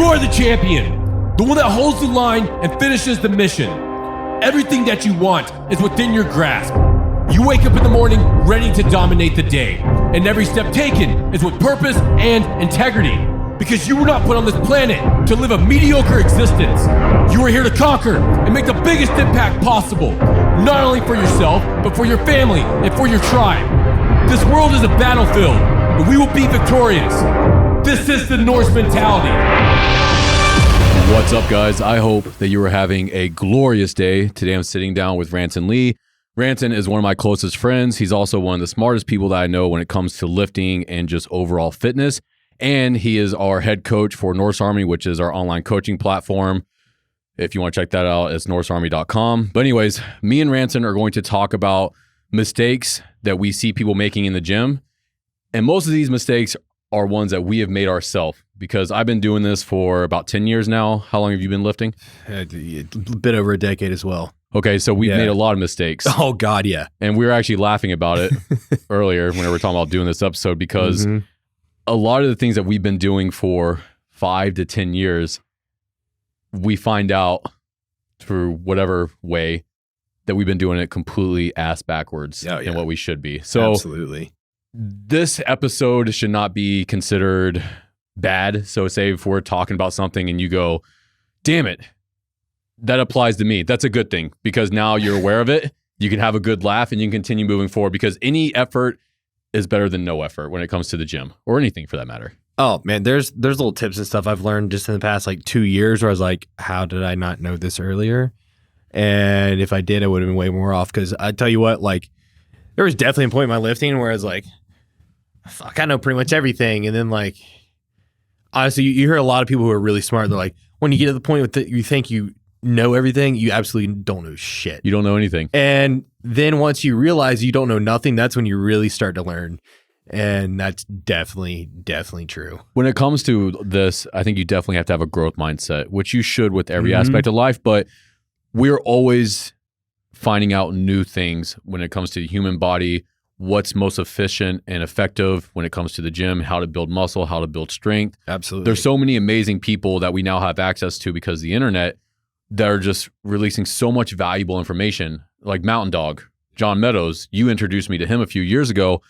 are the champion, the one that holds the line and finishes the mission. Everything that you want is within your grasp. You wake up in the morning ready to dominate the day, and every step taken is with purpose and integrity. Because you were not put on this planet to live a mediocre existence. You are here to conquer and make the biggest impact possible, not only for yourself, but for your family and for your tribe. This world is a battlefield, and we will be victorious. This is the Norse Mentality. What's up, guys? I hope that you are having a glorious day. Today I'm sitting down with Ranson Lee. Ranson is one of my closest friends. He's also one of the smartest people that I know when it comes to lifting and just overall fitness. And he is our head coach for Norse Army, which is our online coaching platform. If you want to check that out, it's norsearmy.com. But anyways, me and Ranson are going to talk about mistakes that we see people making in the gym. And most of these mistakes are ones that we have made ourselves, because I've been doing this for about 10 years now. How long have you been lifting? A bit over a decade as well. Okay, so we've made a lot of mistakes. Oh, God, yeah. And we were actually laughing about it earlier when we were talking about doing this episode, because a lot of the things that we've been doing for 5 to 10 years, we find out through whatever way that we've been doing it completely ass backwards than what we should be. So absolutely, this episode should not be considered bad. So say if we're talking about something and you go, damn it, that applies to me. That's a good thing, because now you're aware of it. You can have a good laugh and you can continue moving forward, because any effort is better than no effort when it comes to the gym or anything for that matter. Oh man, there's little tips and stuff I've learned just in the past like 2 years where I was like, how did I not know this earlier? And if I did, I would have been way more off. Because I tell you what, like there was definitely a point in my lifting where I was like, fuck, I know pretty much everything. And then like, honestly, you hear a lot of people who are really smart. They're like, when you get to the point that you think you know everything, you absolutely don't know shit. You don't know anything. And then once you realize you don't know nothing, that's when you really start to learn. And that's definitely true. When it comes to this, I think you definitely have to have a growth mindset, which you should with every aspect of life. But we're always finding out new things when it comes to the human body, what's most efficient and effective when it comes to the gym, how to build muscle, how to build strength. Absolutely. There's so many amazing people that we now have access to because of the internet that are just releasing so much valuable information, like Mountain Dog, John Meadows. You introduced me to him a few years ago,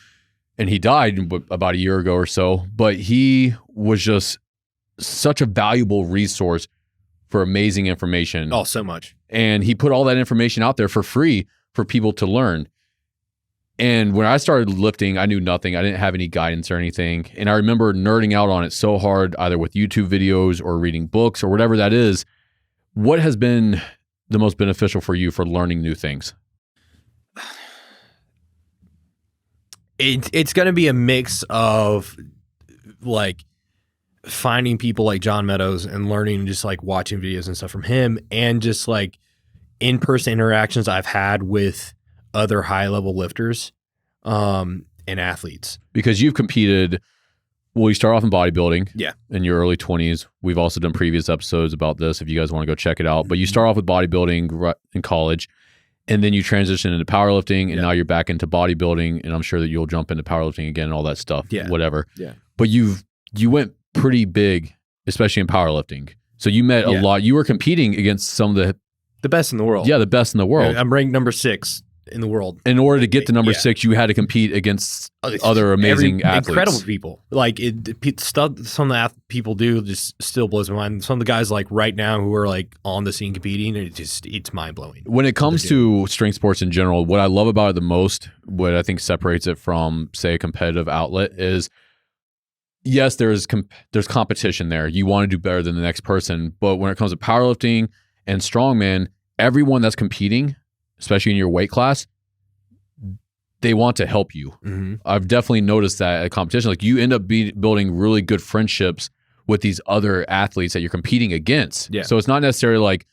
and he died about a year ago or so, but he was just such a valuable resource for amazing information. Oh, so much. And he put all that information out there for free for people to learn. And when I started lifting, I knew nothing. I didn't have any guidance or anything. And I remember nerding out on it so hard, either with YouTube videos or reading books or whatever that is. What has been the most beneficial for you for learning new things? It's going to be a mix of like finding people like John Meadows and learning, just like watching videos and stuff from him, and just like in-person interactions I've had with other high-level lifters and athletes. Because you've competed, well, you start off in bodybuilding in your early 20s. We've also done previous episodes about this if you guys want to go check it out. But you start off with bodybuilding in college, and then you transition into powerlifting, and now you're back into bodybuilding, and I'm sure that you'll jump into powerlifting again and all that stuff, whatever. Yeah. But you went pretty big, especially in powerlifting. So you met a lot. You were competing against some of the best in the world. Yeah, the best in the world. I'm ranked number 6 in the world. In order to get to number 6, you had to compete against other amazing athletes. Incredible people. Like stuff some of the people do just still blows my mind. Some of the guys like right now who are like on the scene competing, it's mind blowing. When it comes to strength sports in general, what I love about it the most, what I think separates it from, say, a competitive outlet is, yes, there's competition there. You want to do better than the next person. But when it comes to powerlifting and strongman, everyone that's competing, especially in your weight class, they want to help you. I've definitely noticed that at competition. Like you end up building really good friendships with these other athletes that you're competing against. Yeah. So it's not necessarily like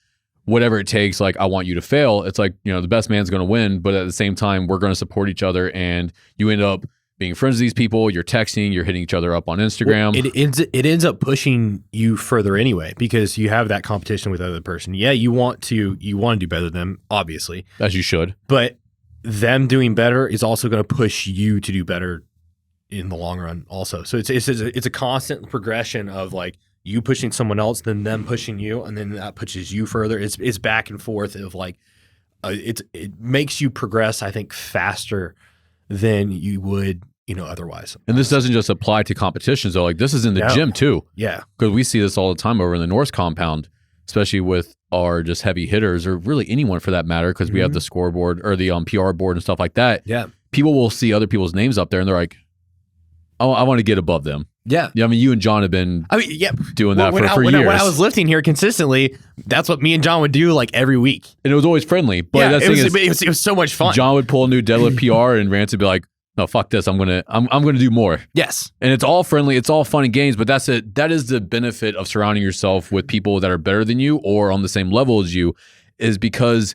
whatever it takes, like I want you to fail. It's like, you know, the best man's going to win, but at the same time, we're going to support each other, and you end up being friends with these people. You're texting, you're hitting each other up on Instagram. Well, it ends up pushing you further anyway, because you have that competition with the other person. Yeah, you want to do better than them, obviously, as you should. But them doing better is also going to push you to do better in the long run, also. So it's a constant progression of like you pushing someone else, then them pushing you, and then that pushes you further. It's back and forth of like, it makes you progress, I think, faster than you would, otherwise. And this doesn't just apply to competitions though. Like this is in the gym too. Yeah. Because we see this all the time over in the Norse compound, especially with our just heavy hitters or really anyone for that matter. Because we have the scoreboard or the PR board and stuff like that. Yeah. People will see other people's names up there and they're like, oh, I want to get above them. Yeah. I mean, you and John have been doing that for years. When I was lifting here consistently, that's what me and John would do like every week. And it was always friendly. But it was so much fun. John would pull a new deadlift PR and Ranson would be like, no, fuck this. I'm gonna do more. Yes. And it's all friendly, it's all fun and games, but that is the benefit of surrounding yourself with people that are better than you or on the same level as you, is because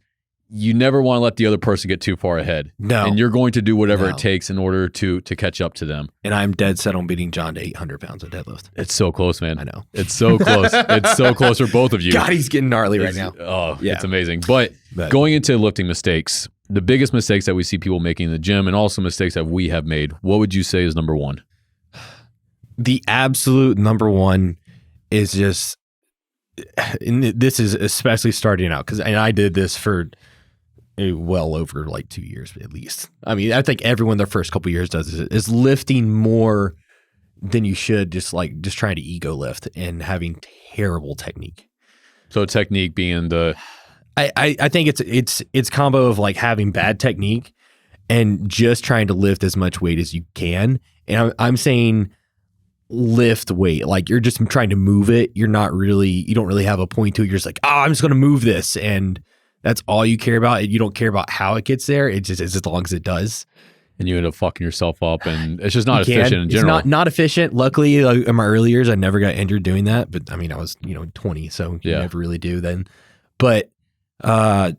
you never want to let the other person get too far ahead. No. And you're going to do whatever it takes in order to catch up to them. And I'm dead set on beating John to 800 pounds of deadlift. It's so close, man. I know. It's so close. It's so close for both of you. God, he's getting gnarly right now. Oh, yeah. It's amazing. But going into lifting mistakes, the biggest mistakes that we see people making in the gym and also mistakes that we have made, what would you say is number one? The absolute number one is just, and this is especially starting out, and I did this for well over like 2 years at least. I mean, I think everyone their first couple of years does this, is lifting more than you should, just trying to ego lift and having terrible technique. So technique being the... I think it's combo of like having bad technique and just trying to lift as much weight as you can. And I'm saying lift weight, like you're just trying to move it. You don't really have a point to it. You're just like, I'm just going to move this. And that's all you care about. You don't care about how it gets there. It just is as long as it does. And you end up fucking yourself up, and it's just not efficient in general. It's not efficient. Luckily, in my early years, I never got injured doing that. But I mean, I was 20, so you never really do then. But I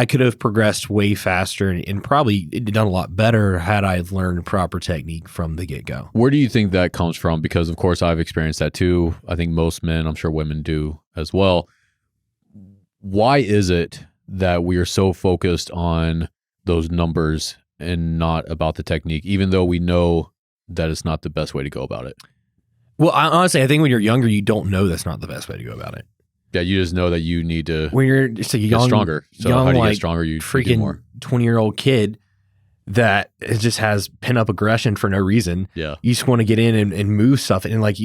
could have progressed way faster and probably done a lot better had I learned proper technique from the get-go. Where do you think that comes from? Because of course I've experienced that too. I think most men, I'm sure women do as well. Why is it that we are so focused on those numbers and not about the technique, even though we know that it's not the best way to go about it? Well, honestly, I think when you're younger, you don't know that's not the best way to go about it. Yeah, you just know that you need to when you're just a young, get stronger. So young, how do you get stronger? You freaking do more. 20-year-old kid that just has pent-up aggression for no reason. Yeah, you just want to get in and move stuff, and like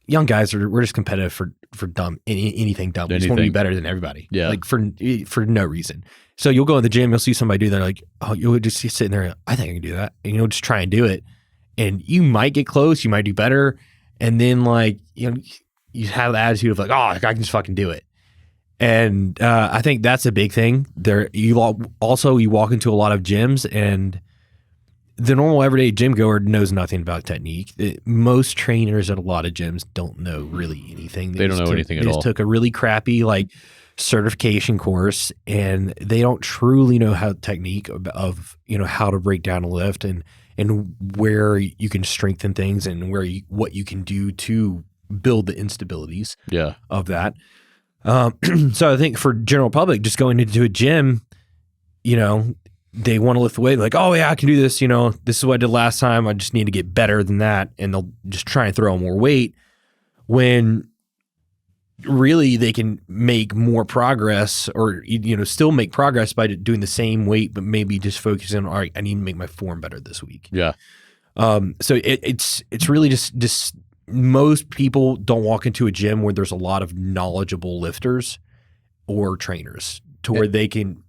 young guys we're just competitive for dumb anything dumb. We just want to be better than everybody. Yeah, like for no reason. So you'll go in the gym, you'll see somebody do that, like, oh, you'll just be sitting there. I think I can do that, and you'll just try and do it, and you might get close, you might do better, and then you have the attitude of like, oh, I can just fucking do it. And I think that's a big thing. You walk into a lot of gyms, and the normal everyday gym goer knows nothing about technique. Most trainers at a lot of gyms don't know really anything. They don't know anything at all. They just took a really crappy certification course, and they don't truly know how technique of how to break down a lift and where you can strengthen things and what you can do to build the instabilities of that. So I think for general public, just going into a gym, they want to lift the weight, like, oh yeah, I can do this. This is what I did last time. I just need to get better than that. And they'll just try and throw more weight when really they can make more progress or, still make progress by doing the same weight, but maybe just focusing on, all right, I need to make my form better this week. Yeah. So it's really just most people don't walk into a gym where there's a lot of knowledgeable lifters or trainers to where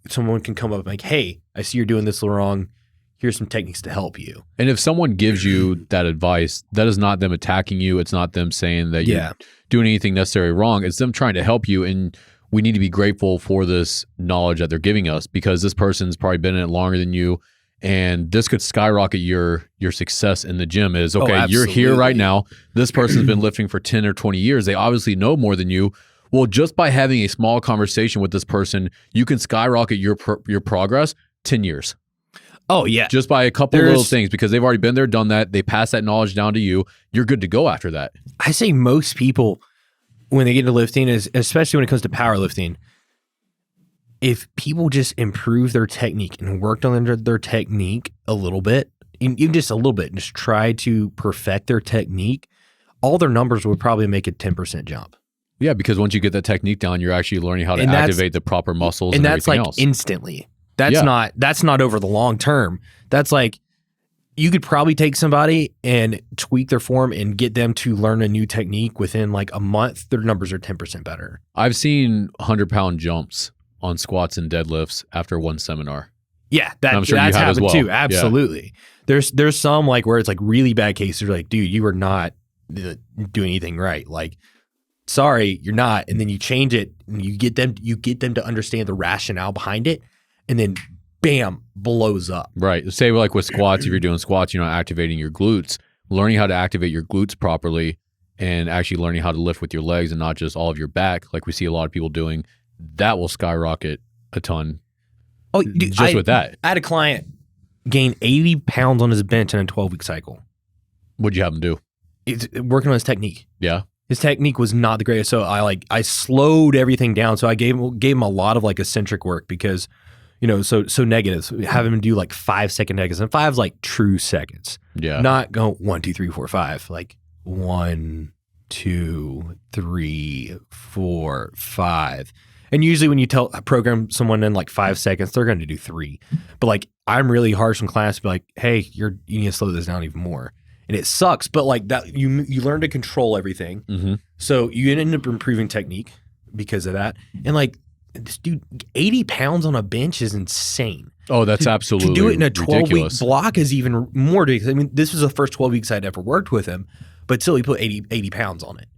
someone can come up and like, hey, I see you're doing this wrong. Here's some techniques to help you. And if someone gives you that advice, that is not them attacking you. It's not them saying that you're doing anything necessarily wrong. It's them trying to help you. And we need to be grateful for this knowledge that they're giving us, because this person's probably been in it longer than you. And this could skyrocket your success in the gym. Is okay, you're here right now. This person's been lifting for 10 or 20 years. They obviously know more than you. Well, just by having a small conversation with this person, you can skyrocket your progress 10 years. Oh, yeah. Just by a couple of little things, because they've already been there, done that. They pass that knowledge down to you. You're good to go after that. I say most people, when they get into lifting, especially when it comes to powerlifting, if people just improve their technique and worked on their technique a little bit, even just a little bit, just try to perfect their technique, all their numbers would probably make a 10% jump. Yeah, because once you get that technique down, you're actually learning how to And that's- activate the proper muscles and that's everything like else. instantly. That's Yeah. not over the long term. That's like you could probably take somebody and tweak their form and get them to learn a new technique within like a month. Their numbers are 10% better. I've seen 100-pound jumps on squats and deadlifts after one seminar. Yeah, And I'm sure you that's have as happened well. too. Yeah. Absolutely. There's some like where it's like really bad cases. You're like, dude, you are not doing anything right. Like, sorry, you're not. And then you change it and you get them to understand the rationale behind it, and then bam, blows up. Right. Say like with squats, if you're doing squats, you're not activating your glutes. Learning how to activate your glutes properly and actually learning how to lift with your legs and not just all of your back, like we see a lot of people doing, that will skyrocket a ton. Oh, dude, Just with that. I had a client gain 80 pounds on his bench in a 12-week cycle. What'd you have them do? It's working on his technique. Yeah. His technique was not the greatest. So I slowed everything down. So I gave him a lot of like eccentric work because, you know, so negatives. Have him do like 5-second negatives. And 5's like true seconds. Yeah. Not go 1, 2, 3, 4, 5. Like 1, 2, 3, 4, 5. And usually when you program someone in like 5 seconds, they're going to do 3. But like I'm really harsh in class to be like, hey, you need to slow this down even more. And it sucks, but like that you learn to control everything. Mm-hmm. So you end up improving technique because of that. And like this dude, 80 pounds on a bench is insane. Oh, that's absolutely to do it in a 12-week ridiculous. block is even more ridiculous. I mean, this was the first 12 weeks I'd ever worked with him, but still he put 80 pounds on it.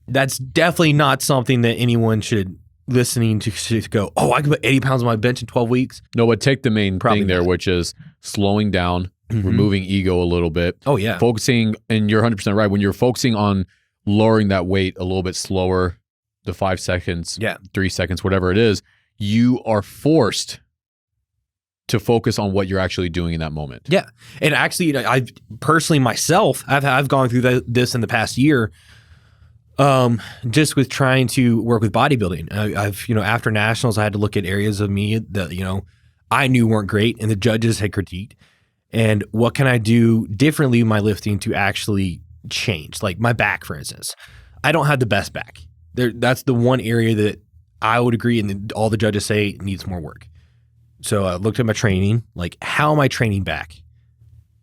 That's definitely not something that anyone should listening to go, oh, I can put 80 pounds on my bench in 12 weeks. No, but take the main Probably thing there, not. which is slowing down, removing ego a little bit. Oh, yeah. Focusing, and you're 100% right, when you're focusing on lowering that weight a little bit slower, the 5 seconds, Yeah. 3 seconds, whatever it is, you are forced to focus on what you're actually doing in that moment. Yeah. And actually, you know, I personally myself, I've gone through this in the past year, just with trying to work with bodybuilding. I've, you know, after nationals, I had to look at areas of me that, you know, I knew weren't great and the judges had critiqued. And what can I do differently in my lifting to actually change? Like my back, for instance. I don't have the best back. That's the one area that I would agree and all the judges say needs more work. So I looked at my training, like how am I training back?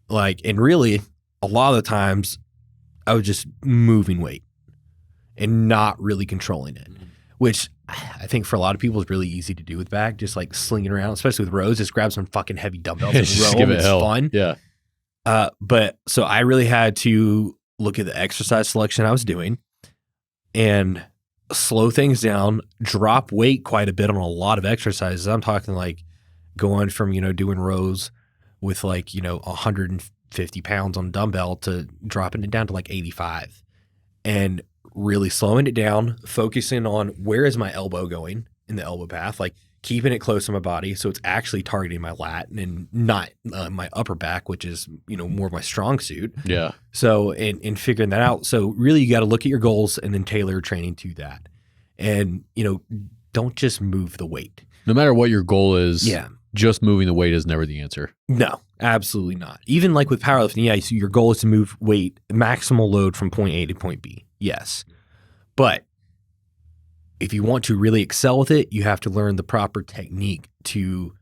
Like, and really a lot of the times I was just moving weight and not really controlling it, which I think for a lot of people is really easy to do with back, just like slinging around, especially with rows, just grab some fucking heavy dumbbells and Just row give them. it It's hell. fun. Yeah. But so I really had to look at the exercise selection I was doing and slow things down, drop weight quite a bit on a lot of exercises. I'm talking like going from, you know, doing rows with like, you know, 150 pounds on a dumbbell to dropping it down to like 85 and really slowing it down, focusing on where is my elbow going in the elbow path, like keeping it close to my body. So it's actually targeting my lat and not my upper back, which is, you know, more of my strong suit. Yeah. So in figuring that out. So really you got to look at your goals and then tailor training to that. And, you know, don't just move the weight. No matter what your goal is, Yeah. just moving the weight is never the answer. No, absolutely not. Even like with powerlifting, yeah, so your goal is to move weight, maximal load from point A to point B. Yes. But if you want to really excel with it, you have to learn the proper technique to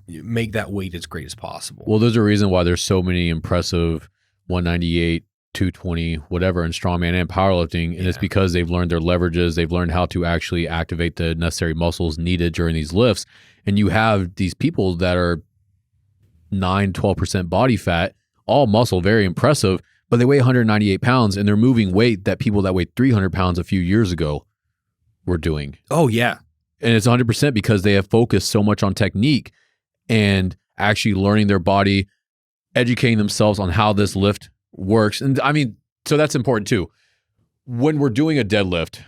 make that weight as great as possible. Well, there's a reason why there's so many impressive 198, 220, whatever in strongman and powerlifting. And it's Yeah. because they've learned their leverages. They've learned how to actually activate the necessary muscles needed during these lifts. And you have these people that are 9, 12% body fat, all muscle, very impressive, but they weigh 198 pounds and they're moving weight that people that weighed 300 pounds a few years ago were doing. Oh, yeah. And it's 100% because they have focused so much on technique and actually learning their body, educating themselves on how this lift works. And I mean, so that's important too. When we're doing a deadlift,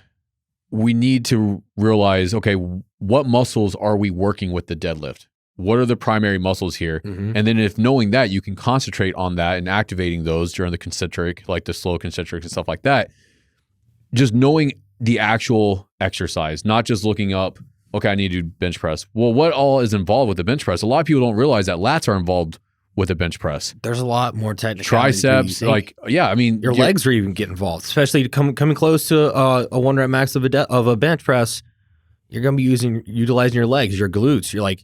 we need to realize, okay, what muscles are we working with the deadlift? What are the primary muscles here? Mhm. And then if knowing that, you can concentrate on that and activating those during the concentric, like the slow concentric and stuff like that. Just knowing the actual exercise, not just looking up, okay, I need to do bench press. Well, what all is involved with the bench press? A lot of people don't realize that lats are involved with a bench press. There's a lot more technical. Triceps, like, yeah, I mean, your legs are even getting involved, especially coming close to a 1 rep max of a bench press. You're going to be utilizing your legs, your glutes. You're like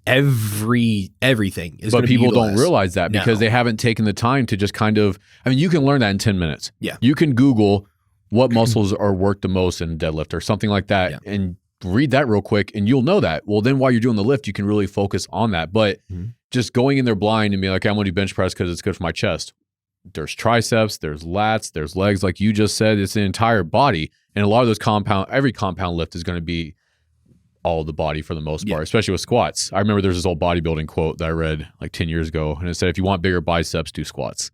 everything is. But people don't realize that because they haven't taken the time to just kind of. I mean, you can learn that in 10 minutes. Yeah, you can Google what muscles are worked the most in deadlift or something like that, and read that real quick, and you'll know that. Well, then while you're doing the lift, you can really focus on that. But just going in there blind and being like, I'm going to do bench press because it's good for my chest. There's triceps, there's lats, there's legs. Like you just said, it's the entire body. And a lot of those every compound lift is going to be all the body for the most part, especially with squats. I remember there's this old bodybuilding quote that I read like 10 years ago, and it said, if you want bigger biceps, do squats.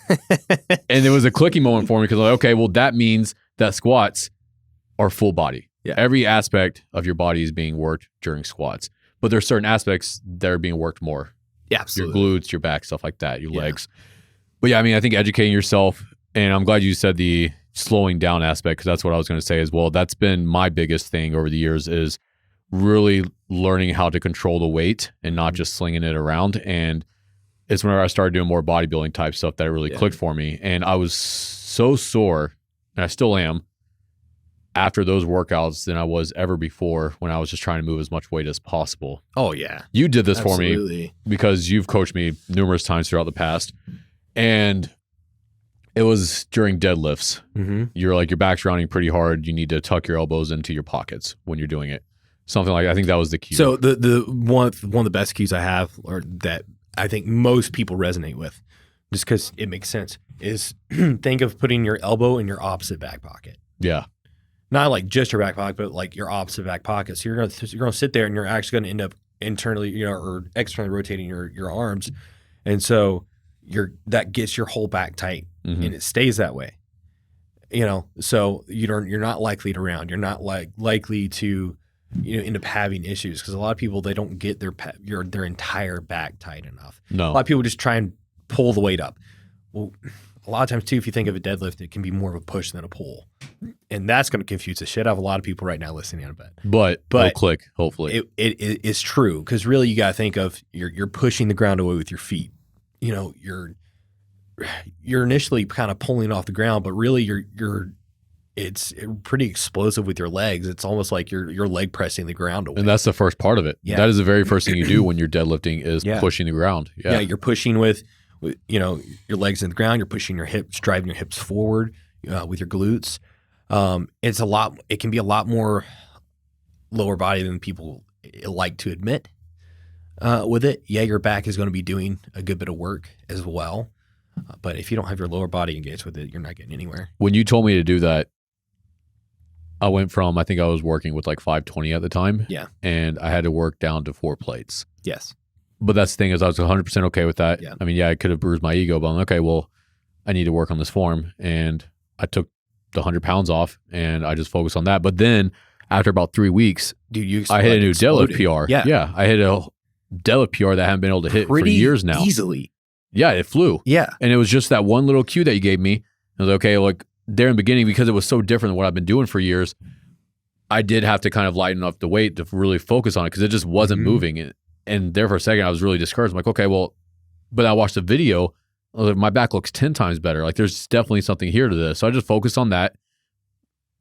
And it was a clicking moment for me because I'm like, okay, well, that means that squats are full body. Yeah. Every aspect of your body is being worked during squats, but there's certain aspects that are being worked more. Yeah, absolutely. Your glutes, your back, stuff like that, your legs. But yeah, I mean, I think educating yourself, and I'm glad you said the slowing down aspect because that's what I was going to say as well. That's been my biggest thing over the years is really learning how to control the weight and not just slinging it around. And it's whenever I started doing more bodybuilding type stuff that it really clicked for me. And I was so sore, and I still am, after those workouts than I was ever before when I was just trying to move as much weight as possible. Oh, yeah. You did this for me because you've coached me numerous times throughout the past. And it was during deadlifts. You're like, your back's rounding pretty hard. You need to tuck your elbows into your pockets when you're doing it. Something like, I think that was the key. So the one of the best keys I have, or that I think most people resonate with, just because it makes sense, is think of putting your elbow in your opposite back pocket. Yeah. Not like just your back pocket, but like your opposite back pocket. So you're gonna sit there and you're actually gonna end up internally, or externally rotating your arms, and so that gets your whole back tight, and it stays that way. So you're not likely to round. You're not likely to end up having issues because a lot of people, they don't get their entire back tight enough. No, a lot of people just try and pull the weight up. Well, a lot of times too, if you think of a deadlift, it can be more of a push than a pull, and that's going to confuse the shit out of a lot of people right now listening. I bet, but it'll click. Hopefully, it is true because really you got to think of you're pushing the ground away with your feet. You're initially kind of pulling off the ground, but really it's pretty explosive with your legs. It's almost like you're leg pressing the ground away. And that's the first part of it. Yeah. That is the very first thing you do when you're deadlifting is pushing the ground. Yeah. You're pushing with your legs in the ground. You're pushing your hips, driving your hips forward with your glutes. It can be a lot more lower body than people like to admit with it. Yeah, your back is going to be doing a good bit of work as well. But if you don't have your lower body engaged with it, you're not getting anywhere. When you told me to do that, I went from, I think I was working with like 520 at the time. Yeah. And I had to work down to 4 plates. Yes. But that's the thing is I was 100% okay with that. Yeah. I mean, I could have bruised my ego, but I'm okay, well, I need to work on this form. And I took the 100 pounds off and I just focused on that. But then after about 3 weeks, dude, I hit a new deadlift PR. Yeah. Yeah. I hit a deadlift PR that I haven't been able to hit for years now. Easily. Yeah, it flew. Yeah. And it was just that one little cue that you gave me. I was like, okay, like there in the beginning, because it was so different than what I've been doing for years, I did have to kind of lighten up the weight to really focus on it because it just wasn't moving. And there for a second, I was really discouraged. I'm like, okay, well, but I watched the video. I was like, my back looks 10 times better. Like there's definitely something here to this. So I just focused on that.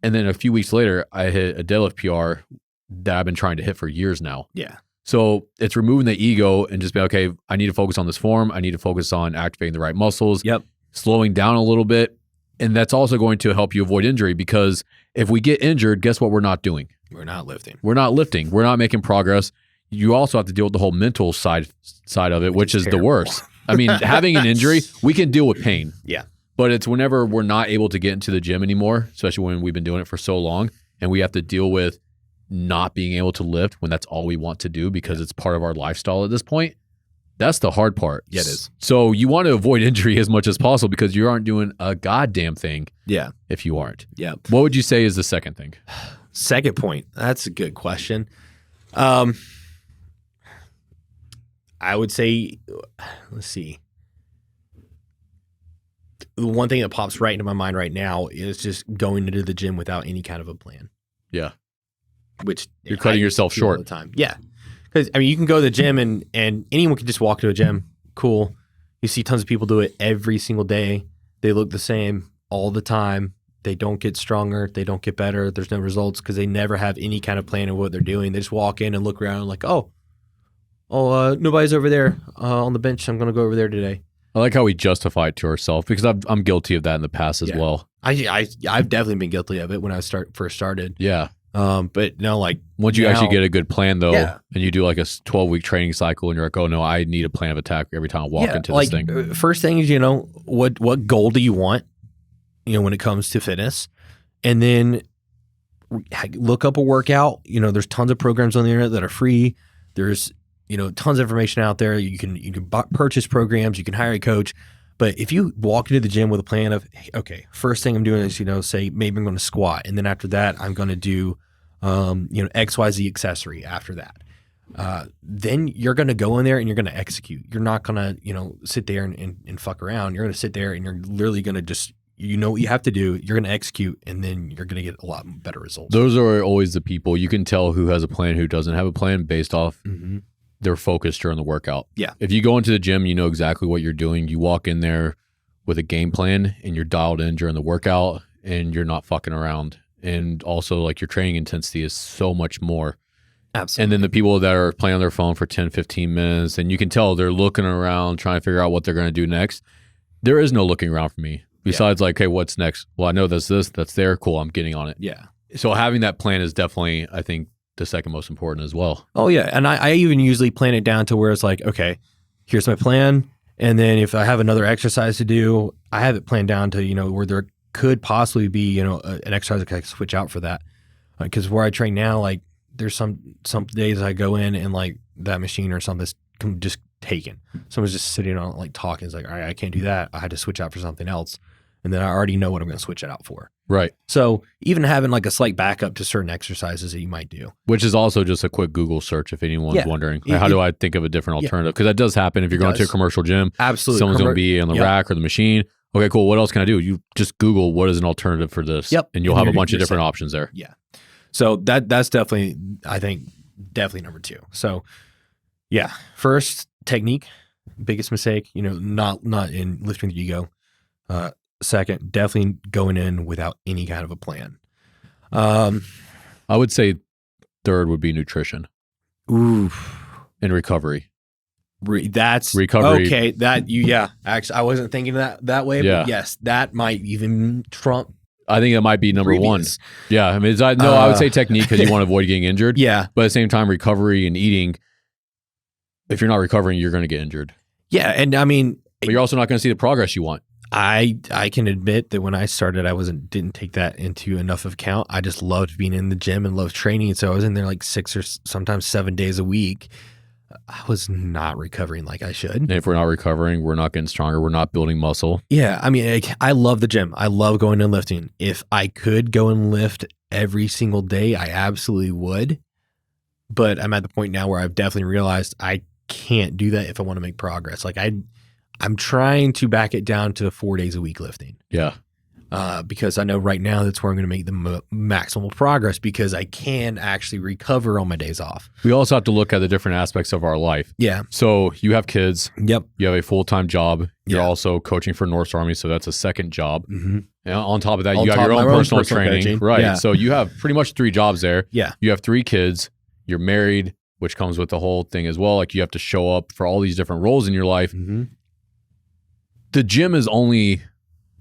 And then a few weeks later, I hit a deadlift PR that I've been trying to hit for years now. Yeah. So it's removing the ego and just be, okay, I need to focus on this form. I need to focus on activating the right muscles. Yep. Slowing down a little bit. And that's also going to help you avoid injury because if we get injured, guess what we're not doing? We're not lifting. We're not lifting. We're not making progress. You also have to deal with the whole mental side of it, which is the worst. I mean, having an injury, we can deal with pain. Yeah. But it's whenever we're not able to get into the gym anymore, especially when we've been doing it for so long, and we have to deal with not being able to lift when that's all we want to do because it's part of our lifestyle at this point. That's the hard part. Yeah, it is. So you want to avoid injury as much as possible because you aren't doing a goddamn thing. Yeah. If you aren't. Yeah. What would you say is the second thing? Second point. That's a good question. I would say, let's see. The one thing that pops right into my mind right now is just going into the gym without any kind of a plan. Yeah. Which you're cutting yourself short all the time. Yeah. Because I mean, you can go to the gym and anyone can just walk to a gym, cool. You see tons of people do it every single day. They look the same all the time. They don't get stronger. They don't get better. There's no results because they never have any kind of plan of what they're doing. They just walk in and look around and like, nobody's over there on the bench. I'm going to go over there today. I like how we justify it to ourselves because I'm guilty of that in the past as well. I've definitely been guilty of it when I first started. Yeah. But no, like once you now, actually get a good plan though, Yeah. and you do like a 12-week training cycle and you're like, oh no, I need a plan of attack every time I walk into this thing. First thing is, what goal do you want, when it comes to fitness? And then look up a workout. There's tons of programs on the internet that are free. There's, tons of information out there. You can purchase programs, you can hire a coach. But if you walk into the gym with a plan of, okay, first thing I'm doing is, say maybe I'm going to squat. And then after that, I'm going to do, XYZ accessory after that. Then you're going to go in there and you're going to execute. You're not going to, sit there and fuck around. You're going to sit there and you're literally going to just, what you have to do. You're going to execute and then you're going to get a lot better results. Those are always the people. You can tell who has a plan, who doesn't have a plan based off their focus during the workout. Yeah. If you go into the gym, you know exactly what you're doing. You walk in there with a game plan and you're dialed in during the workout and you're not fucking around. And also like your training intensity is so much more. Absolutely. And then the people that are playing on their phone for 10, 15 minutes and you can tell they're looking around trying to figure out what they're going to do next. There is no looking around for me. Besides like, hey, what's next? Well, I know that's there. Cool. I'm getting on it. Yeah. So having that plan is definitely, I think, the second most important as well. Oh yeah. And I even usually plan it down to where it's like, okay, here's my plan. And then if I have another exercise to do, I have it planned down to, where there could possibly be, an exercise I can switch out for that. Because where I train now, like there's some days I go in and like that machine or something's just taken. Someone's just sitting on it, like talking. It's like, all right, I can't do that. I had to switch out for something else. And then I already know what I'm going to switch it out for. Right. So even having like a slight backup to certain exercises that you might do. Which is also just a quick Google search if anyone's wondering, how do I think of a different alternative? Because that does happen if you're going to a commercial gym. Absolutely. Someone's going to be on the rack or the machine. Okay, cool. What else can I do? You just Google what is an alternative for this. Yep. And you'll have a bunch of different options there. Yeah. So that's definitely, I think, definitely number 2. So yeah, first, technique, biggest mistake, not in lifting the ego. Second, definitely going in without any kind of a plan. I would say third would be nutrition. Oof. And recovery. That's recovery. Okay. Actually, I wasn't thinking that way, but yes, that might even trump. I think that might be number one. Yeah. I mean, I would say technique because you want to avoid getting injured. Yeah. But at the same time, recovery and eating, if you're not recovering, you're going to get injured. Yeah. And I mean, but you're also not going to see the progress you want. I can admit that when I started, I didn't take that into enough of account. I just loved being in the gym and loved training. So I was in there like 6 or sometimes 7 days a week. I was not recovering like I should. And if we're not recovering, we're not getting stronger. We're not building muscle. Yeah. I mean, I love the gym. I love going and lifting. If I could go and lift every single day, I absolutely would. But I'm at the point now where I've definitely realized I can't do that if I want to make progress. Like I'm trying to back it down to 4 days a week lifting. Yeah. Because I know right now that's where I'm going to make the maximal progress because I can actually recover on my days off. We also have to look at the different aspects of our life. Yeah. So you have kids. Yep. You have a full-time job. You're also coaching for Norse Army, so that's a second job. Mm-hmm. And on top of that, you got your own personal training. Coaching. Right. Yeah. So you have pretty much 3 jobs there. Yeah. You have 3 kids. You're married, which comes with the whole thing as well. Like you have to show up for all these different roles in your life. Mm-hmm. The gym is only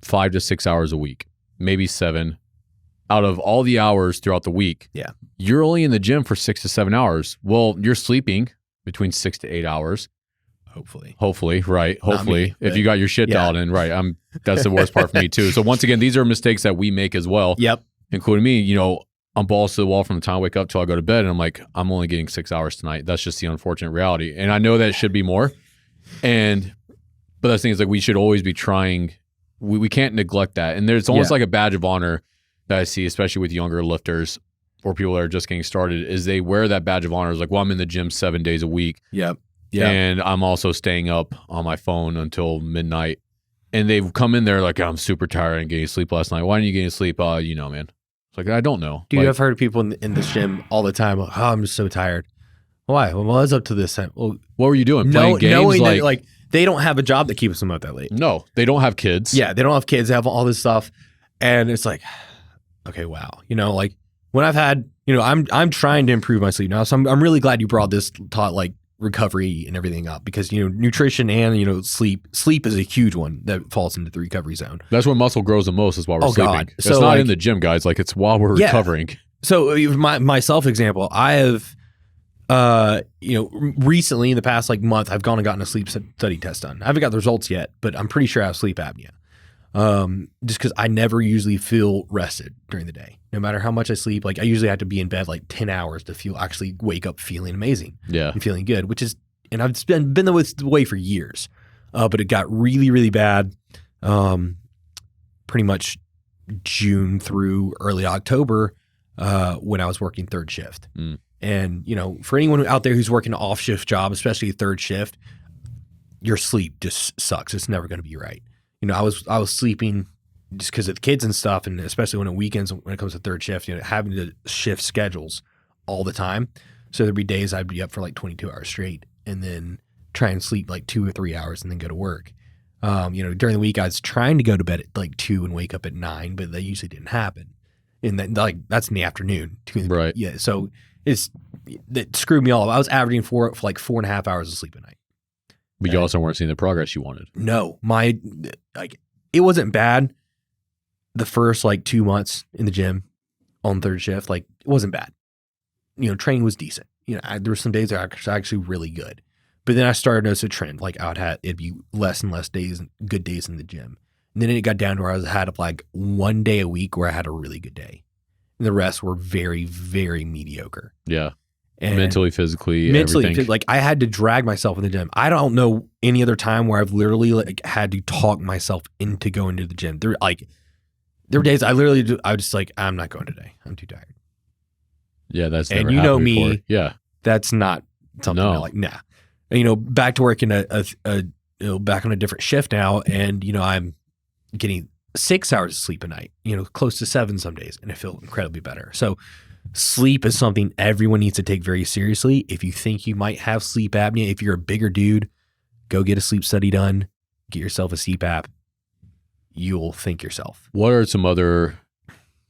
5 to 6 hours a week, maybe 7. Out of all the hours throughout the week, you're only in the gym for 6 to 7 hours. Well, you're sleeping between 6 to 8 hours. Hopefully, right? Hopefully, if you got your shit dialed in, right? That's the worst part for me too. So once again, these are mistakes that we make as well. Yep. Including me. I'm balls to the wall from the time I wake up till I go to bed, and I'm like, I'm only getting 6 hours tonight. That's just the unfortunate reality, and I know that it should be more. But the thing is, like, we should always be trying. We can't neglect that. And there's almost like a badge of honor that I see, especially with younger lifters or people that are just getting started, is they wear that badge of honor. It's like, well, I'm in the gym 7 days a week. Yep. Yeah. And I'm also staying up on my phone until midnight. And they've come in there like, I'm super tired and getting sleep last night. Why didn't you get any sleep? Man. It's like, I don't know. Dude, I've heard people in this gym all the time. I'm just so tired. Why? Well, I was up to this time. Well, what were you doing? Playing games? Knowing that, they don't have a job that keeps them up that late. No, they don't have kids. Yeah, they don't have kids. They have all this stuff, and it's like, okay, wow. Like when I've had, I'm trying to improve my sleep now. So I'm really glad you brought this like recovery and everything up because nutrition and sleep is a huge one that falls into the recovery zone. That's when muscle grows the most is while we're sleeping. God. It's So, not like, in the gym, guys. Like it's while we're recovering. So my self example, I have recently in the past like month, I've gone and gotten a sleep study test done. I haven't got the results yet, but I'm pretty sure I have sleep apnea. Just because I never usually feel rested during the day, no matter how much I sleep. Like I usually have to be in bed like 10 hours to actually wake up feeling amazing, and feeling good. And I've been the way for years, but it got really, really bad. Pretty much June through early October, when I was working third shift. And for anyone out there who's working an off shift job, especially a third shift, your sleep just sucks. It's never going to be right. I was sleeping just because of the kids and stuff, and especially when it weekends, when it comes to third shift, having to shift schedules all the time. So there'd be days I'd be up for like 22 hours straight, and then try and sleep like 2 or 3 hours, and then go to work. During the week, I was trying to go to bed at like 2 and wake up at 9, but that usually didn't happen. And then that's in the afternoon. Right. Yeah. So that screwed me all up. I was averaging for like 4.5 hours of sleep a night. But you also weren't seeing the progress you wanted. No, it wasn't bad the first like 2 months in the gym on third shift. Like it wasn't bad. Training was decent. There were some days that were actually really good. But then I started to notice a trend. Like it'd be less and less days, good days in the gym. And then it got down to where I had like 1 day a week where I had a really good day. And the rest were very, very mediocre. Yeah. And mentally, physically, everything. Like I had to drag myself in the gym. I don't know any other time where I've literally like had to talk myself into going to the gym. There were days I was just like, I'm not going today. I'm too tired. Yeah, that's and never happened me. Before. Yeah, that's not something I like. Nah, and, back to working back on a different shift now, and I'm getting 6 hours of sleep a night. Close to 7 some days, and I feel incredibly better. So. Sleep is something everyone needs to take very seriously. If you think you might have sleep apnea, if you're a bigger dude, go get a sleep study done. Get yourself a CPAP. You'll think yourself. What are some other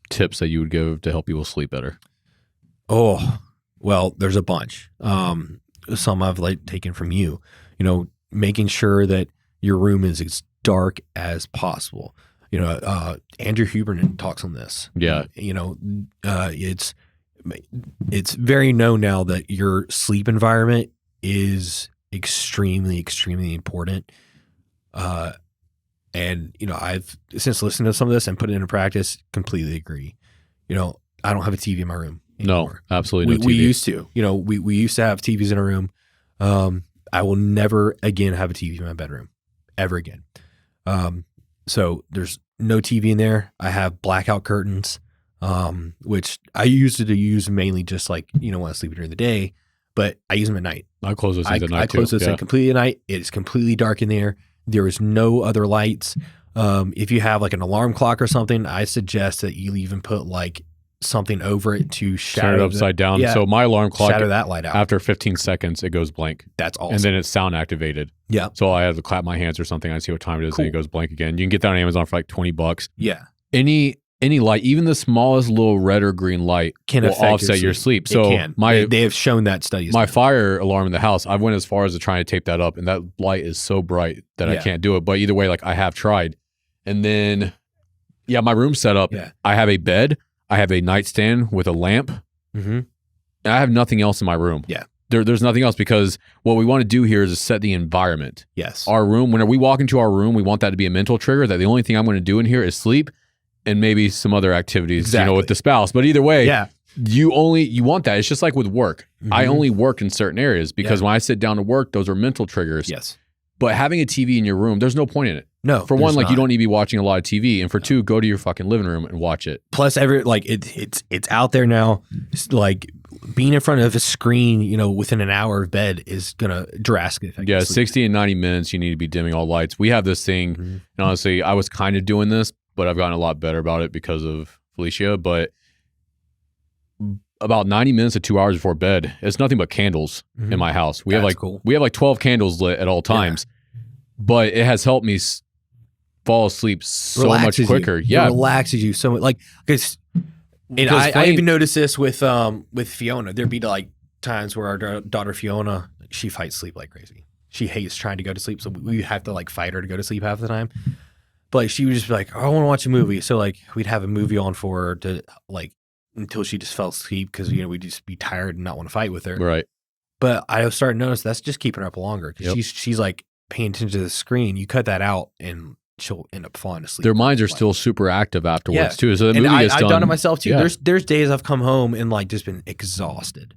tips that you would give to help people sleep better? Oh, well, there's a bunch. Some I've taken from you. Making sure that your room is as dark as possible. Andrew Huberman talks on this. Yeah. It's very known now that your sleep environment is extremely, extremely important. And I've since listened to some of this and put it into practice, completely agree. I don't have a TV in my room anymore. No, absolutely no TV. We used to. We used to have TVs in our room. I will never again have a TV in my bedroom, ever again. So there's no TV in there. I have blackout curtains, which I used to use mainly just when I sleep during the day, but I use them at night. I close those things at night too. I close those things completely at night. It is completely dark in there. There is no other lights. If you have like an alarm clock or something, I suggest that you even put like something over it to shadow it upside down. Yeah, so my alarm clock, shadow that light out. After 15 seconds, it goes blank. That's awesome. And then it's sound activated. Yeah. So I have to clap my hands or something. I see what time it is, and it goes blank again. You can get that on Amazon for like $20. Yeah. Any light, even the smallest little red or green light, can will offset your sleep. So it can. They have shown that studies. My fire alarm in the house, I went as far as to try to tape that up, and that light is so bright that I can't do it. But either way, I have tried. And then, my room's set up. Yeah. I have a bed. I have a nightstand with a lamp. Mm-hmm. And I have nothing else in my room. Yeah. There's nothing else, because what we want to do here is set the environment. Yes. Our room, whenever we walk into our room, we want that to be a mental trigger that the only thing I'm going to do in here is sleep and maybe some other activities, exactly. with the spouse. But either way, yeah. you want that. It's just like with work. Mm-hmm. I only work in certain areas because when I sit down to work, those are mental triggers. Yes. But having a TV in your room, there's no point in it. No. For one, you don't need to be watching a lot of TV. And for two, go to your fucking living room and watch it. Plus, it's out there now. Being in front of a screen, within an hour of bed is gonna drastically affect your sleep. 60 and 90 minutes, you need to be dimming all lights. We have this thing, and honestly, I was kind of doing this, but I've gotten a lot better about it because of Felicia. But about 90 minutes to 2 hours before bed, it's nothing but candles in my house. We have 12 candles lit at all times. but it has helped me fall asleep so Relaxes much quicker. You. Yeah. It relaxes you so much. Like, because I even noticed this with Fiona. There'd be like times where our daughter Fiona, she fights sleep like crazy. She hates trying to go to sleep, so we have to like fight her to go to sleep half the time. But like, she would just be like, oh, I want to watch a movie. So like we'd have a movie on for her to like until she just fell asleep because we'd just be tired and not want to fight with her. Right. But I was starting to notice that's just keeping her up longer because Yep. she's like paying attention to the screen. You cut that out and she'll end up falling asleep. Their minds are still super active afterwards too. So the And movie is I've done it myself too. Yeah. There's days I've come home and like just been exhausted.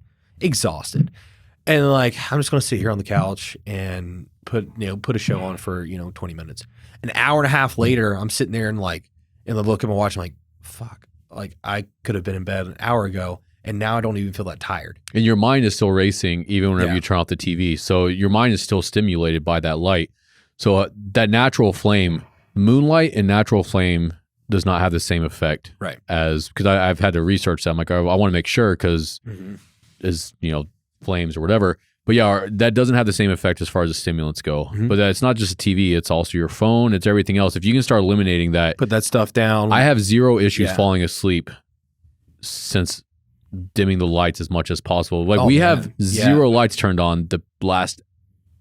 And like, I'm just going to sit here on the couch and put a show on for, 20 minutes. An hour and a half later, I'm sitting there and like, and I look at my watch, I'm like, fuck, like I could have been in bed an hour ago and now I don't even feel that tired. And your mind is still racing even whenever Yeah. you turn off the TV. So your mind is still stimulated by that light. So that natural flame, moonlight and natural flame does not have the same effect. Right. As, because I've had to research that. I'm like, I want to make sure because is, flames or whatever. But yeah, that doesn't have the same effect as far as the stimulants go. But it's not just a TV, it's also your phone, it's everything else. If you can start eliminating that, Put that stuff down. I have zero issues Yeah. falling asleep since dimming the lights as much as possible. Like Oh, we man. have zero lights turned on the last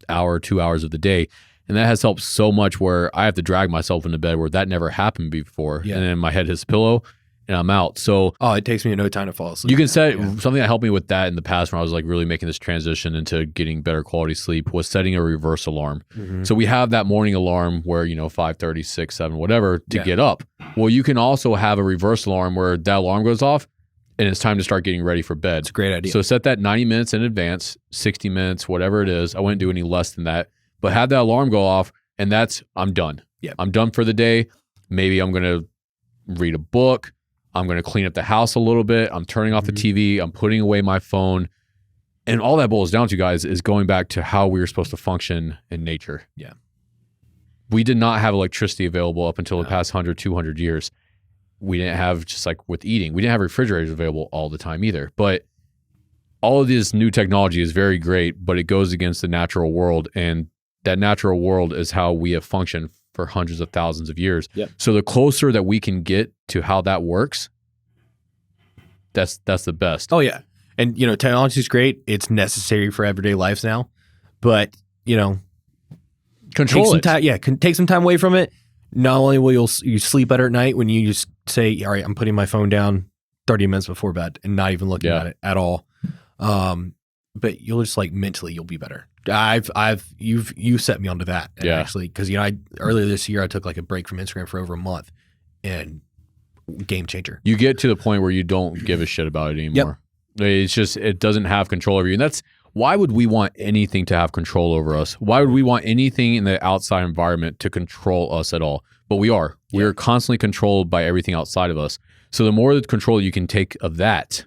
hour, 2 hours of the day. And that has helped so much where I have to drag myself into bed where that never happened before. Yeah. And then my head hits the pillow and I'm out. So it takes me no time to fall asleep. you can set Yeah. something that helped me with that in the past when I was like really making this transition into getting better quality sleep was setting a reverse alarm. So we have that morning alarm where, 5:30, 6, 7, whatever to Yeah. get up. Well, you can also have a reverse alarm where that alarm goes off and it's time to start getting ready for bed. It's a great idea. So set that 90 minutes in advance, 60 minutes, whatever it is. I wouldn't do any less than that, but have that alarm go off and I'm done. Yep. I'm done for the day. Maybe I'm going to read a book. I'm going to clean up the house a little bit. I'm turning off the TV. I'm putting away my phone. And all that boils down to, guys, is going back to how we were supposed to function in nature. Yeah. We did not have electricity available up until the past 100, 200 years. We didn't have, just like with eating, we didn't have refrigerators available all the time either. But all of this new technology is very great, but it goes against the natural world. And that natural world is how we have functioned for hundreds of thousands of years. Yep. So the closer that we can get to how that works, that's the best. Oh yeah. And technology is great. It's necessary for everyday lives now. But, Control take some it. time, take some time away from it. Not only will you sleep better at night when you just say, all right, I'm putting my phone down 30 minutes before bed and not even looking at it at all. But you'll just like mentally you'll be better. You set me onto that actually, because earlier this year I took like a break from Instagram for over a month, and game changer. You get to the point where you don't give a shit about it anymore. It's just, it doesn't have control over you. And that's, why would we want anything to have control over us? Why would we want anything in the outside environment to control us at all? But we are. We are constantly controlled by everything outside of us. So the more control you can take of that,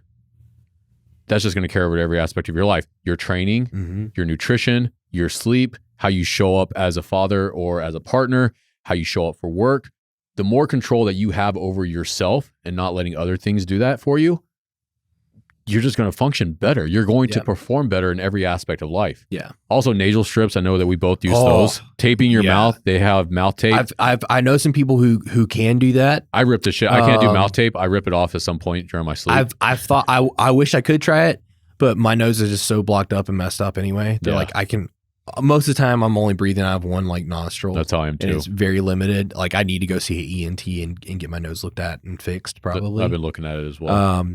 that's just going to carry over to every aspect of your life. Your training, your nutrition, your sleep, how you show up as a father or as a partner, how you show up for work. The more control that you have over yourself and not letting other things do that for you, you're just going to function better. You're going to perform better in every aspect of life. Yeah. Also, nasal strips. I know that we both use those. Taping your mouth. They have mouth tape. I know some people who can do that. I rip the shit. I can't do mouth tape. I rip it off at some point during my sleep. I've thought I wish I could try it, but my nose is just so blocked up and messed up anyway. They're like, I can. Most of the time, I'm only breathing out of one like nostril. That's how I am too. And it's very limited. Like I need to go see an ENT and get my nose looked at and fixed. Probably. I've been looking at it as well.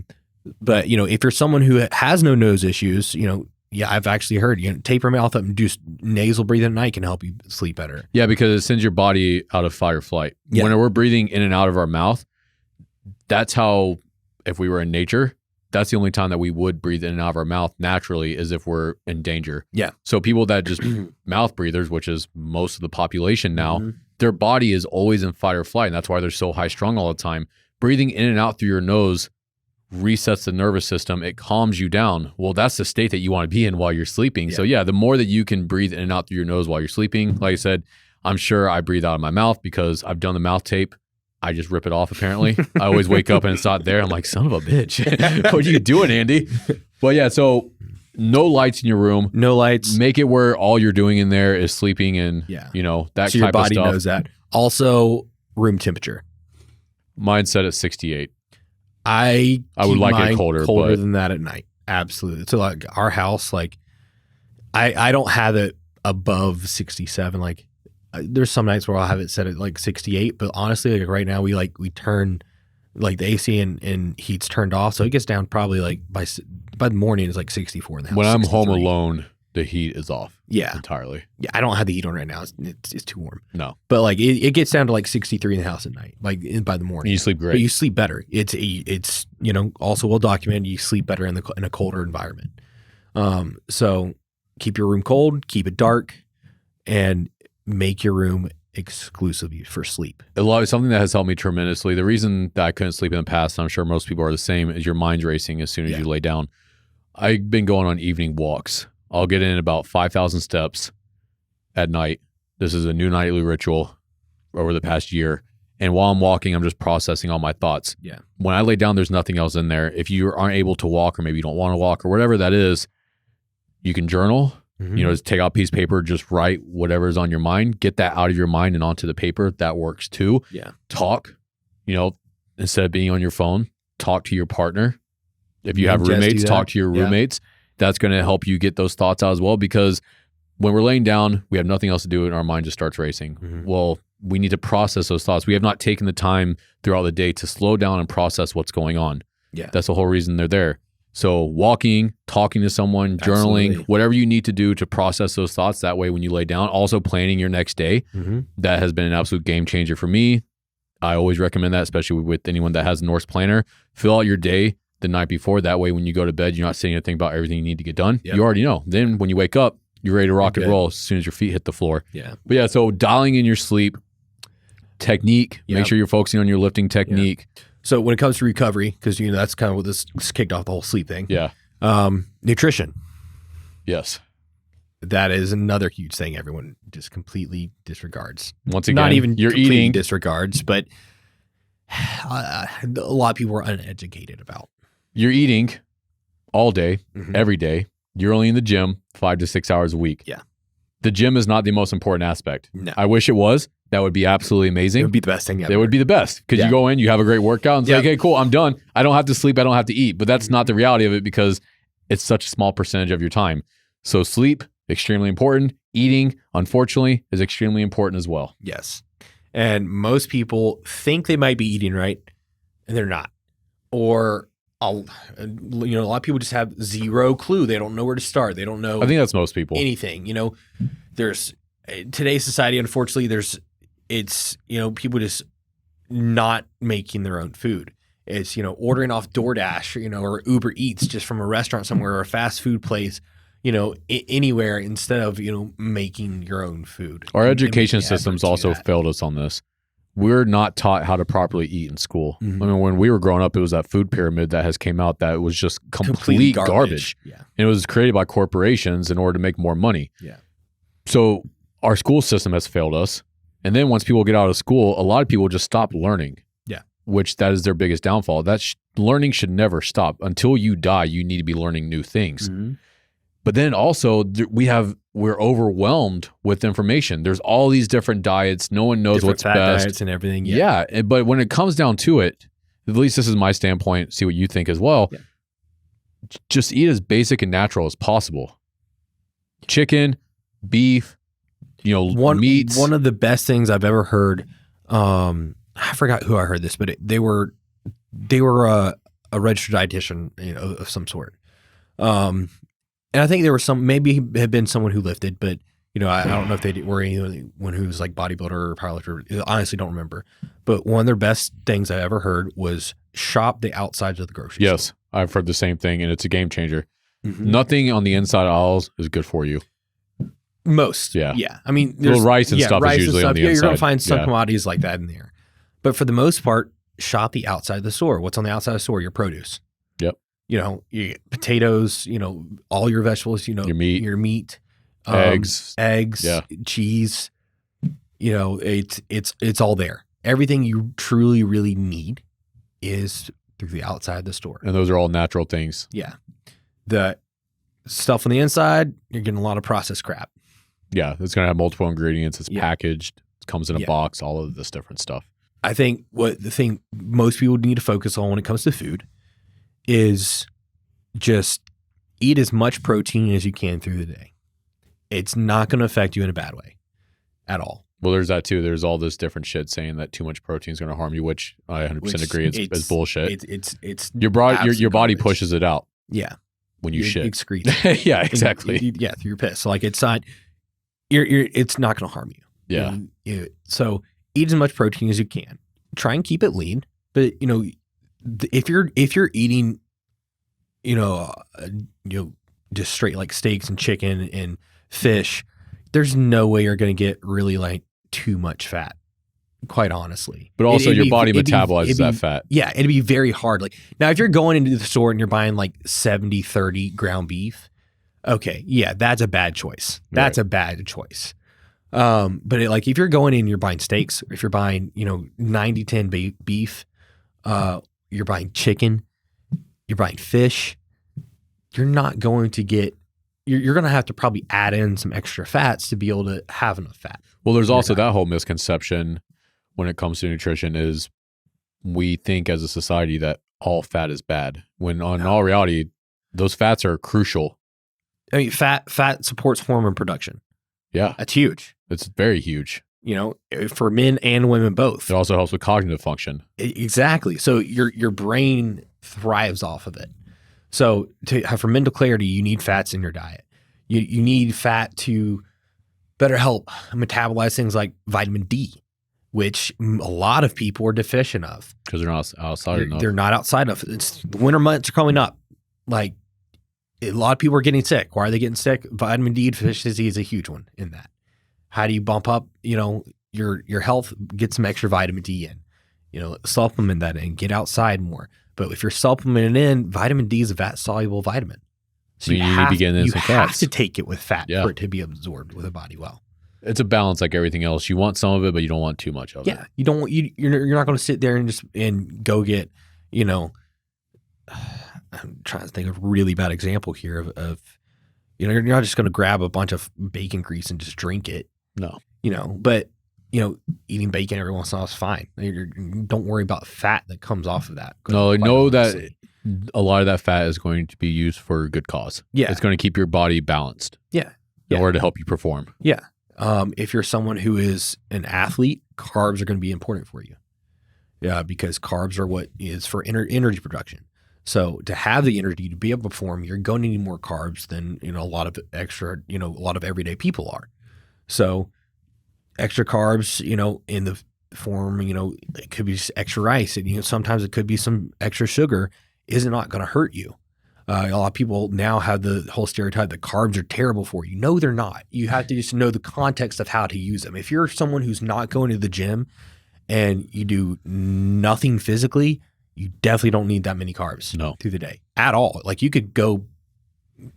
But if you're someone who has no nose issues, I've actually heard tape your mouth up and do nasal breathing at night can help you sleep better. Yeah, because it sends your body out of fight or flight. Yeah. When we're breathing in and out of our mouth, that's how, if we were in nature, that's the only time that we would breathe in and out of our mouth naturally is if we're in danger. Yeah. So people that just mouth breathers, which is most of the population now, their body is always in fight or flight. And that's why they're so high strung all the time. Breathing in and out through your nose resets the nervous system. It calms you down. Well, that's the state that you want to be in while you're sleeping. Yeah. So yeah, the more that you can breathe in and out through your nose while you're sleeping, like I said, I'm sure I breathe out of my mouth because I've done the mouth tape. I just rip it off apparently. I always wake up and it's not there. I'm like, son of a bitch. What are you doing, Andy? But yeah, so No lights in your room. No lights. Make it where all you're doing in there is sleeping and, Yeah. that So type your body of stuff. knows that. Also, room temperature. Mine's set at 68. I would keep like it mine colder, colder but- than that at night. Absolutely. So like our house, like I don't have it above 67. Like there's some nights where I'll have it set at like 68, but honestly, like right now we turn like the AC and heat's turned off, so it gets down probably like by the morning it's like 64 in the house. When I'm home 63. alone, the heat is off. Yeah. Entirely. Yeah, I don't have the heat on right now. It's too warm. No. But like it gets down to like 63 in the house at night, like by the morning. And you sleep But great. you sleep better. It's also well documented. You sleep better in a colder environment. So keep your room cold, keep it dark, and make your room exclusively for sleep. Something that has helped me tremendously. The reason that I couldn't sleep in the past, and I'm sure most people are the same, is your mind's racing as soon as you lay down. I've been going on evening walks. I'll get in about 5,000 steps at night. This is a new nightly ritual over the past year. And while I'm walking, I'm just processing all my thoughts. Yeah. When I lay down, there's nothing else in there. If you aren't able to walk, or maybe you don't want to walk, or whatever that is, you can journal. Mm-hmm. Just take out a piece of paper, just write whatever's on your mind, get that out of your mind and onto the paper. That works too. Yeah. Talk, instead of being on your phone, talk to your partner. If you Yeah, have just do roommates, that. talk to your Yeah. roommates. That's going to help you get those thoughts out as well, because when we're laying down, we have nothing else to do and our mind just starts racing. Mhm. Well, we need to process those thoughts. We have not taken the time throughout the day to slow down and process what's going on. Yeah. That's the whole reason they're there. So walking, talking to someone, journaling, Absolutely. whatever you need to do to process those thoughts. That way, when you lay down, also planning your next day, Mm-hmm. that has been an absolute game changer for me. I always recommend that, especially with anyone that has a Norse planner. Fill out your day the night before. That way, when you go to bed, you're not sitting and thinking about everything you need to get done. Yep. You already know. Then when you wake up, you're ready to rock You're and good. roll as soon as your feet hit the floor. Yeah. But yeah, so dialing in your sleep technique, Yep. make sure you're focusing on your lifting technique. So when it comes to recovery, because that's kind of what this kicked off the whole sleep thing. Yeah. Nutrition. Yes. That is another huge thing everyone just completely disregards. Once again, Not even you're completely eating. disregards, but a lot of people are uneducated about. You're eating all day, Mhm. every day. You're only in the gym 5 to 6 hours a week. Yeah. The gym is not the most important aspect. No. I wish it was. That would be absolutely It amazing. would be the best thing ever. It would be the best because Yeah. you go in, you have a great workout, and it's like, Yeah. okay, cool, I'm done. I don't have to sleep. I don't have to eat. But that's not the reality of it because it's such a small percentage of your time. So sleep, extremely important. Eating, unfortunately, is extremely important as well. Yes. And most people think they might be eating right, and they're not. Or, a lot of people just have zero clue. They don't know where to start. They don't know I think that's most people. anything. There's today's society, unfortunately, people just not making their own food. It's, ordering off DoorDash, or Uber Eats just from a restaurant somewhere or a fast food place, anywhere instead of, making your own food. Our and education making the effort systems to do also that. failed us on this. We're not taught how to properly eat in school. Mhm. I mean, when we were growing up, it was that food pyramid that has came out that was just complete garbage. Yeah. And it was created by corporations in order to make more money. Yeah. So our school system has failed us. And then once people get out of school, a lot of people just stop learning. Yeah. Which that is their biggest downfall. Learning should never stop. Until you die, you need to be learning new things. Mhm. But then also we're overwhelmed with information. There's all these different diets. No one knows Different what's fat best. diets and everything. Yeah. But when it comes down to it, at least this is my standpoint, see what you think as well. Yeah. Just eat as basic and natural as possible. Chicken, beef, meats. One of the best things I've ever heard. I forgot who I heard this, but they were a registered dietitian, of some sort. And I think there was maybe had been someone who lifted, but I don't know if they were anyone who was like bodybuilder or powerlifter. I honestly don't remember. But one of their best things I ever heard was shop the outsides of the grocery store. Yes, I've heard the same thing, and it's a game changer. Mhm. Nothing on the inside aisles is good for you. Most. Yeah. Yeah. I mean, Little rice and stuff is usually on the You're going inside. to find some Yeah. commodities like that in there. But for the most part, shop the outside of the store. What's on the outside of the store? Your produce. Yep. You get potatoes, all your vegetables, Your meat. eggs, Yeah. cheese, it's all there. Everything you truly, really need is through the outside of the store. And those are all natural things. Yeah. The stuff on the inside, you're getting a lot of processed crap. Yeah, it's going to have multiple ingredients. It's Yeah. packaged. It comes in a Yeah. box, all of this different stuff. I think the thing most people need to focus on when it comes to food is just eat as much protein as you can through the day. It's not going to affect you in a bad way at all. Well, there's that too. There's all this different shit saying that too much protein is going to harm you, which I 100% agree. It's bullshit. It's your body pushes it out. Yeah. When you shit. Excrete. Yeah, exactly. Through your piss. So like it's not, it's not going to harm you. Yeah. So eat as much protein as you can. Try and keep it lean. But if you're eating, just straight like steaks and chicken and fish, there's no way you're going to get really like too much fat, quite honestly. But also your body metabolizes that fat. Yeah, it'd be very hard. Like now, if you're going into the store and you're buying like 70-30 ground beef, okay, yeah, that's a bad choice. That's a bad choice. But like if you're going in, you're buying steaks. If you're buying, 90-10 beef, you're buying chicken, you're buying fish. You're not going to get. You're going to have to probably add in some extra fats to be able to have enough fat. Well, there's also that whole misconception when it comes to nutrition is we think as a society that all fat is bad, when in all reality, those fats are crucial. I mean, fat supports hormone production. Yeah. That's huge. It's very huge. For men and women both. It also helps with cognitive function. Exactly. So your brain thrives off of it. So for mental clarity, you need fats in your diet. You need fat to better help metabolize things like vitamin D, which a lot of people are deficient of. Because they're not outside enough. They're not outside enough. The winter months are coming up. Like a lot of people are getting sick. Why are they getting sick? Vitamin D deficiency is a huge one in that. How do you bump up, your health? Get some extra vitamin D in. Supplement that in. Get outside more. But if you're supplementing in, vitamin D is a fat-soluble vitamin. So you need to be getting in some fats. You have to take it with fat for it to be absorbed with the body well. It's a balance like everything else. You want some of it, but you don't want too much of it. Yeah, you don't want you're not going to sit there and go get, I'm trying to think of a really bad example here of you're not just going to grab a bunch of bacon grease and just drink it. No. But eating bacon every once in a while is fine. Don't worry about fat that comes off of that. No, know that a lot of that fat is going to be used for a good cause. Yeah. It's going to keep your body balanced. Yeah. In order to help you perform. Yeah. If you're someone who is an athlete, carbs are going to be important for you. Yeah, because carbs are what is for energy production. So to have the energy to be able to perform, you're going to need more carbs than a lot of everyday people are. So extra carbs, in the form, it could be just extra rice, and sometimes it could be some extra sugar. Is not going to hurt you. A lot of people now have the whole stereotype that carbs are terrible for you. No, they're not. You have to just know the context of how to use them. If you're someone who's not going to the gym and you do nothing physically, you definitely don't need that many carbs through the day at all. Like you could go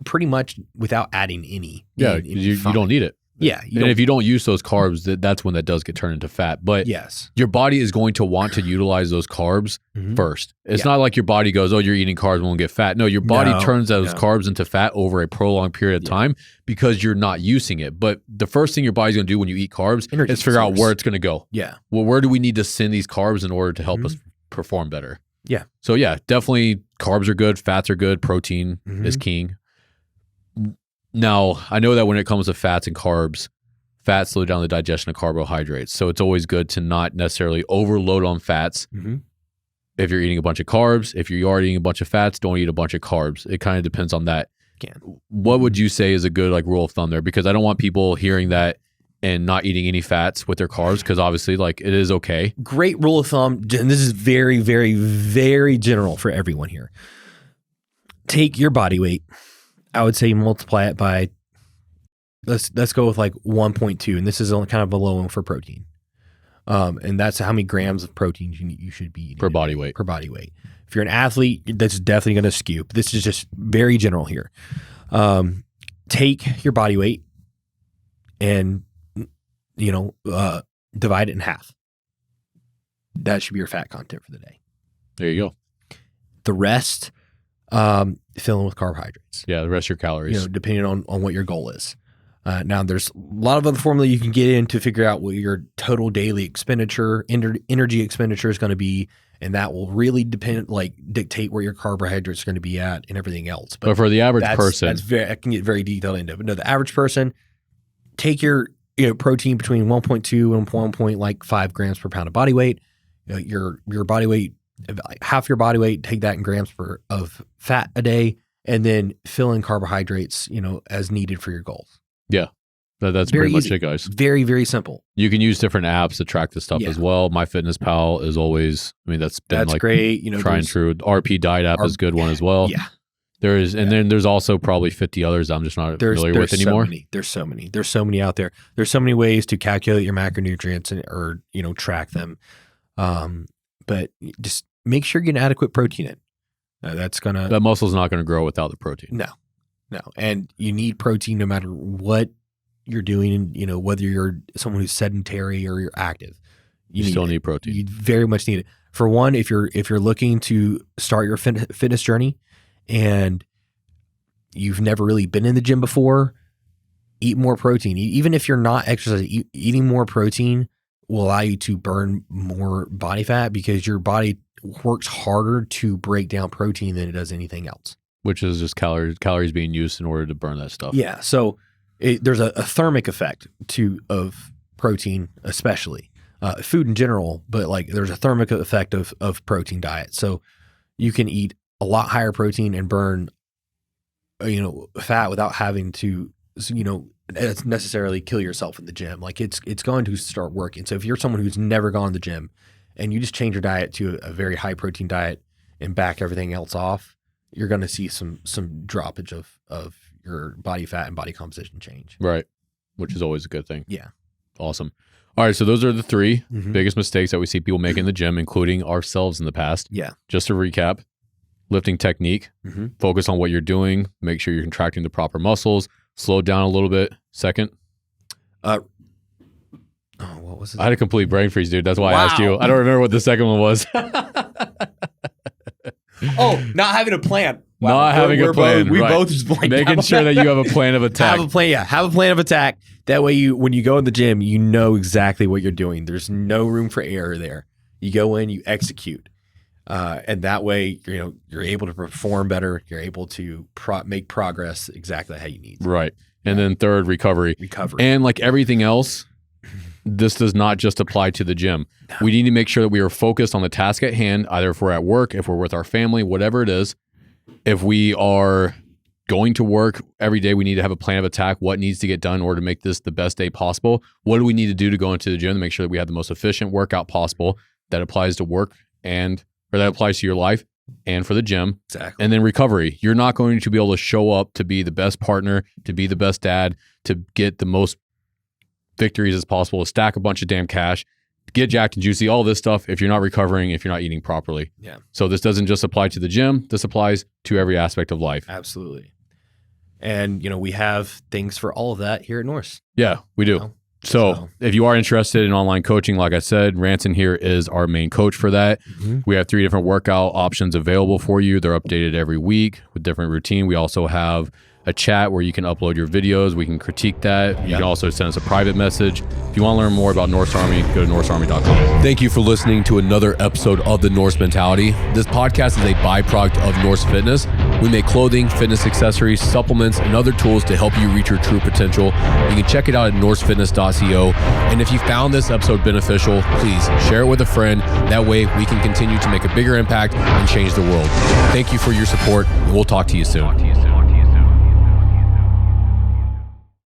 pretty much without adding any. Yeah, you don't need it. Yeah. And if you don't use those carbs, that's when that does get turned into fat. But yes, your body is going to want to utilize those carbs first. It's not like your body goes, oh, you're eating carbs, won't get fat. No, your body turns those carbs into fat over a prolonged period of time because you're not using it. But the first thing your body's going to do when you eat carbs is figure out where it's going to go. Yeah. Well, where do we need to send these carbs in order to help us perform better? Yeah. So yeah, definitely carbs are good, fats are good, protein is king. Now, I know that when it comes to fats and carbs, fats slow down the digestion of carbohydrates. So it's always good to not necessarily overload on fats. If you're eating a bunch of carbs, if you are eating a bunch of fats, don't eat a bunch of carbs. It kind of depends on that. What would you say is a good rule of thumb there? Because I don't want people hearing that and not eating any fats with their carbs, because obviously it is okay. Great rule of thumb. And this is very, very, very general for everyone here. Take your body weight. I would say multiply it by, let's go with 1.2, and this is kind of below one for protein. And that's how many grams of protein you should be eating per body weight. Per body weight. If you're an athlete, that's definitely going to skew. This is just very general here. Take your body weight and divide it in half. That should be your fat content for the day. There you go. The rest, Fill in with carbohydrates. Yeah, the rest of your calories. Depending on what your goal is. Now, there's a lot of other formula you can get in to figure out what your total daily expenditure, energy expenditure is going to be, and that will really dictate where your carbohydrates are going to be at and everything else. But for the average person, I can get very detailed into it. But no, the average person, take your protein between 1.2 and 1.5 grams per pound of body weight. Your body weight, half your body weight, take that in grams of fat a day, and then fill in carbohydrates, as needed for your goals. Yeah. That's Very pretty easy. much it, guys. Very, very simple. You can use different apps to track this stuff as well. MyFitnessPal is always, that's been great. Tried and true. RP Diet app is a good one as well. Yeah. Then there's also probably 50 others I'm just not familiar with anymore. There's so many out there. There's so many ways to calculate your macronutrients or track them. But just make sure you get adequate protein in. That muscle's not gonna grow without the protein. No. And you need protein no matter what you're doing, whether you're someone who's sedentary or you're active. You still need protein. You very much need it. For one, if you're looking to start your fitness journey and you've never really been in the gym before, eat more protein. Even if you're not exercising, eating more protein will allow you to burn more body fat because your body works harder to break down protein than it does anything else. Which is just calories being used in order to burn that stuff. Yeah. So there's a thermic effect of protein, especially food in general, but there's a thermic effect of protein diet. So you can eat a lot higher protein and burn, fat without having to, necessarily kill yourself in the gym. It's going to start working. So if you're someone who's never gone to the gym and you just change your diet to a very high protein diet and back everything else off, you're going to see some droppage of your body fat and body composition change. Right. Which is always a good thing. Yeah. Awesome. All right. So those are the three biggest mistakes that we see people make in the gym, including ourselves in the past. Yeah. Just to recap, lifting technique, focus on what you're doing, make sure you're contracting the proper muscles, slow down a little bit. Second. What was it? I had a complete brain freeze, dude. That's why I asked you. Wow. I don't remember what the second one was. Not having a plan. Not having a plan. We right. both just blanked Making out. sure that you have a plan of attack. Have a plan of attack. That way when you go in the gym, you know exactly what you're doing. There's no room for error there. You go in, you execute. And that way, you're able to perform better. You're able to make progress exactly how you need. Right. And then third, recovery. And like everything else, this does not just apply to the gym. No. We need to make sure that we are focused on the task at hand, either if we're at work, if we're with our family, whatever it is. If we are going to work every day, we need to have a plan of attack. What needs to get done in order to make this the best day possible? What do we need to do to go into the gym to make sure that we have the most efficient workout possible that applies to work or that applies to your life and for the gym? Exactly. And then recovery. You're not going to be able to show up to be the best partner, to be the best dad, to get the most victories as possible, to stack a bunch of damn cash, get jacked and juicy, all this stuff if you're not recovering, if you're not eating properly. Yeah. So this doesn't just apply to the gym. This applies to every aspect of life. Absolutely. And, we have things for all of that here at Norse. Yeah, we do. So if you are interested in online coaching, like I said, Ranson here is our main coach for that. We have 3 different workout options available for you. They're updated every week with different routine. We also have a chat where you can upload your videos. We can critique that. You can also send us a private message. If you want to learn more about Norse Army, go to norsearmy.com. Thank you for listening to another episode of the Norse Mentality. This podcast is a byproduct of Norse Fitness. We make clothing, fitness accessories, supplements, and other tools to help you reach your true potential. You can check it out at norsefitness.co. And if you found this episode beneficial, please share it with a friend. That way we can continue to make a bigger impact and change the world. Thank you for your support, and we'll talk to you soon.